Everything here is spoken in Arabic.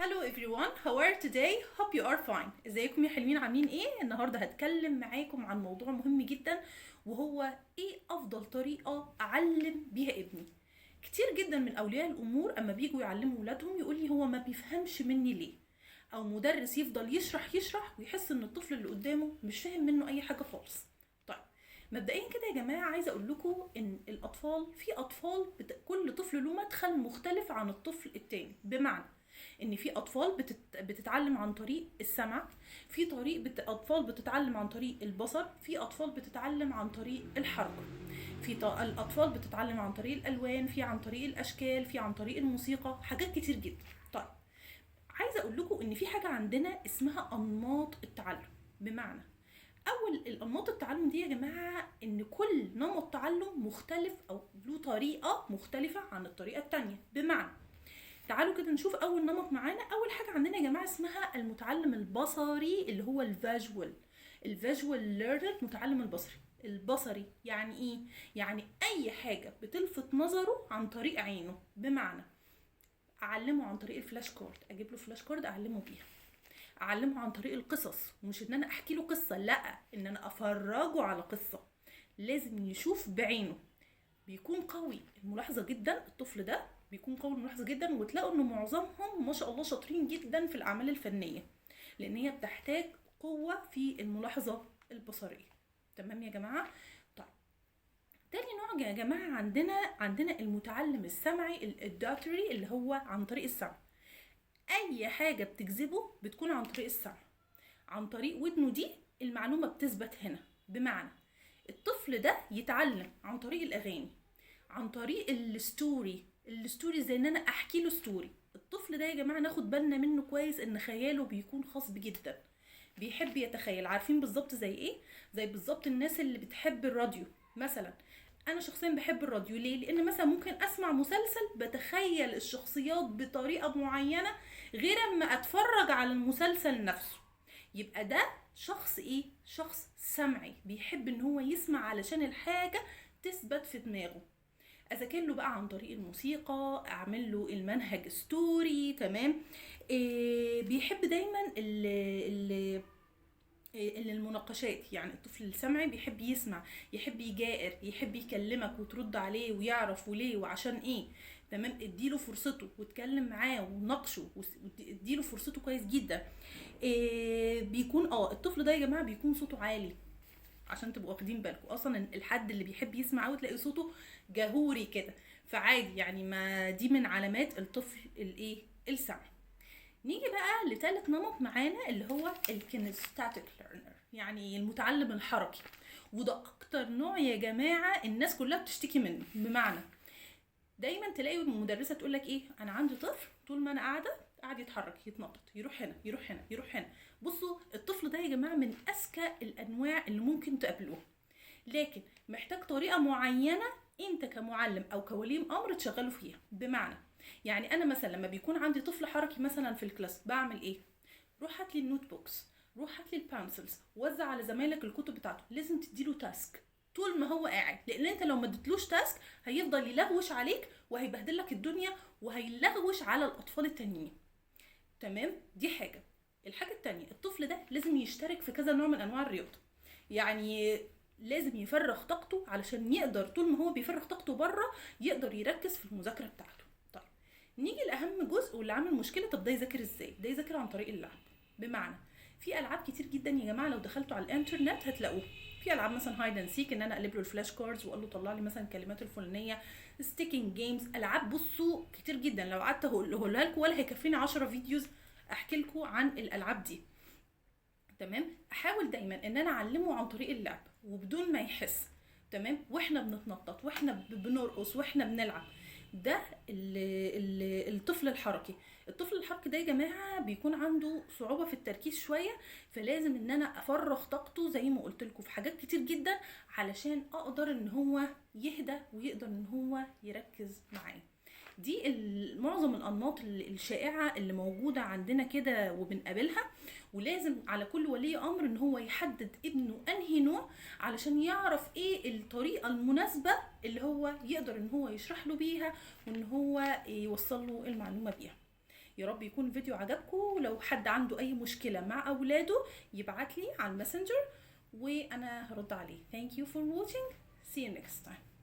Hello everyone, how are you today? Hope you are fine. ازيكم يا حلوين، عاملين ايه؟ النهارده هتكلم معاكم عن موضوع مهم جدا، وهو ايه افضل طريقة اعلم بيها ابني. كتير جدا من اولياء الامور اما بيجوا يعلموا ولادهم يقولي هو ما بيفهمش مني ليه، او مدرس يفضل يشرح يشرح ويحس ان الطفل اللي قدامه مش فاهم منه اي حاجة خالص. طيب، مبدئيا كده يا جماعة عايزة اقول لكم ان الاطفال في اطفال كل طفل له مدخل مختلف عن الطفل التاني. بمعنى ان في اطفال بتتعلم عن طريق السمع، في اطفال بتتعلم عن طريق البصر، في اطفال بتتعلم عن طريق الحركه، الاطفال بتتعلم عن طريق الالوان، في عن طريق الاشكال، في عن طريق الموسيقى، حاجات كتير جدا. طيب، عايزه اقول لكم ان في حاجه عندنا اسمها انماط التعلم. بمعنى اول الانماط التعلم دي يا جماعه ان كل نمط تعلم مختلف او له طريقه مختلفه عن الطريقه التانية. بمعنى تعالوا كده نشوف اول نمط معانا. اول حاجه عندنا يا جماعه اسمها المتعلم البصري، اللي هو الفيجوال ليرنر، متعلم البصري يعني ايه؟ يعني اي حاجه بتلفت نظره عن طريق عينه. بمعنى اعلمه عن طريق الفلاش كارد، اجيب له فلاش كارد اعلمه بيها. اعلمه عن طريق القصص، ومش ان انا احكي له قصه، لا، ان انا افرجه على قصه. لازم يشوف بعينه. بيكون قوي الملاحظه جدا، الطفل ده بيكون قوي الملاحظه جدا، وتلاقوا ان معظمهم ما شاء الله شاطرين جدا في الاعمال الفنيه، لان هي بتحتاج قوه في الملاحظه البصريه. تمام يا جماعه؟ طيب، تاني نوع يا جماعه عندنا المتعلم السمعي الداتري، اللي هو عن طريق السمع. اي حاجه بتجذبه بتكون عن طريق السمع، عن طريق ودنه دي المعلومه بتثبت هنا. بمعنى الطفل ده يتعلم عن طريق الاغاني، عن طريق الستوري زي ان انا احكي له ستوري. الطفل ده يا جماعه ناخد بالنا منه كويس ان خياله بيكون خصب جدا، بيحب يتخيل. عارفين بالظبط زي ايه؟ زي بالظبط الناس اللي بتحب الراديو مثلا. انا شخصيا بحب الراديو ليه؟ لان مثلا ممكن اسمع مسلسل بتخيل الشخصيات بطريقه معينه غير اما اتفرج على المسلسل نفسه. يبقى ده شخص ايه؟ شخص سمعي، بيحب ان هو يسمع علشان الحاجه تثبت في دماغه. اذاكر له بقى عن طريق الموسيقى، اعمل له المنهج ستوري. تمام؟ إيه، بيحب دايما المناقشات. يعني الطفل السمعي بيحب يسمع، يحب يجائر، يحب يكلمك وترد عليه ويعرف وليه وعشان ايه. تمام؟ اديله فرصته واتكلم معاه وناقشه، اديله فرصته كويس جدا. إيه، بيكون الطفل ده يا جماعه بيكون صوته عالي، عشان تبقوا واخدين بالكم. اصلا الحد اللي بيحب يسمع قوي تلاقي صوته جهوري كده، فعادي يعني، ما دي من علامات الطفل الايه؟ السمع. نيجي بقى لتالت نمط معانا، اللي هو الكينستاتيك ليرنر، يعني المتعلم الحركي. وده اكتر نوع يا جماعه الناس كلها بتشتكي منه. بمعنى دايما تلاقي المدرسه تقول لك ايه؟ انا عندي طفل طول ما انا قاعد يتحرك، يتنطط، يروح هنا يروح هنا يروح هنا. بصوا، الطفل ده يا جماعه من اذكى الانواع اللي ممكن تقابلوها، لكن محتاج طريقه معينه انت كمعلم او كولي امر تشغله فيها. بمعنى يعني انا مثلا لما بيكون عندي طفل حركي مثلا في الكلاس بعمل ايه؟ روح هات لي النوت بوكس، روح هات لي البانسلز، وزع على زمايلك الكتب بتاعته. لازم تديله تاسك طول ما هو قاعد، لان انت لو ما اديتلوش تاسك هيفضل يلغوش عليك وهيبهدل لك الدنيا وهيلغوش على الاطفال التانيين. تمام؟ دي حاجه. الحاجه التانية، الطفل ده لازم يشترك في كذا نوع من انواع الرياضه. يعني لازم يفرغ طاقته علشان يقدر طول ما هو بيفرغ طاقته بره يقدر يركز في المذاكره بتاعته. طيب، نيجي لاهم جزء واللي عامل مشكله. طب ده يذاكر ازاي؟ ده يذاكر عن طريق اللعب. بمعنى في العاب كتير جدا يا جماعه لو دخلتوا على الانترنت هتلاقوه. في العاب مثلا هايد اند سيك، ان انا اقلب له الفلاش كاردز واقول له طلع لي مثلا الكلمات الفلانيه. ستيكينج جيمز، العاب بصوا كتير جدا، لو قعدت هقولها لكم ولا هيكفيني 10 فيديوز احكي لكم عن الالعاب دي. تمام؟ احاول دايما ان انا اعلمه عن طريق اللعب وبدون ما يحس. تمام؟ واحنا بنتنطط واحنا بنرقص واحنا بنلعب. ده الطفل الحركي. الطفل الحركي ده يا جماعه بيكون عنده صعوبه في التركيز شويه، فلازم ان انا افرغ طاقته زي ما قلت لكم في حاجات كتير جدا علشان اقدر ان هو يهدى ويقدر ان هو يركز معايا. دي معظم الانماط الشائعه اللي موجوده عندنا كده وبنقابلها. ولازم على كل ولي امر ان هو يحدد ابنه انهي نوع علشان يعرف ايه الطريقه المناسبه اللي هو يقدر ان هو يشرح له بيها وان هو يوصل له المعلومه بيها. يا رب يكون الفيديو عجبكم، ولو حد عنده اي مشكله مع اولاده يبعت لي على الماسنجر وانا هرد عليه. Thank you for watching. See you next time.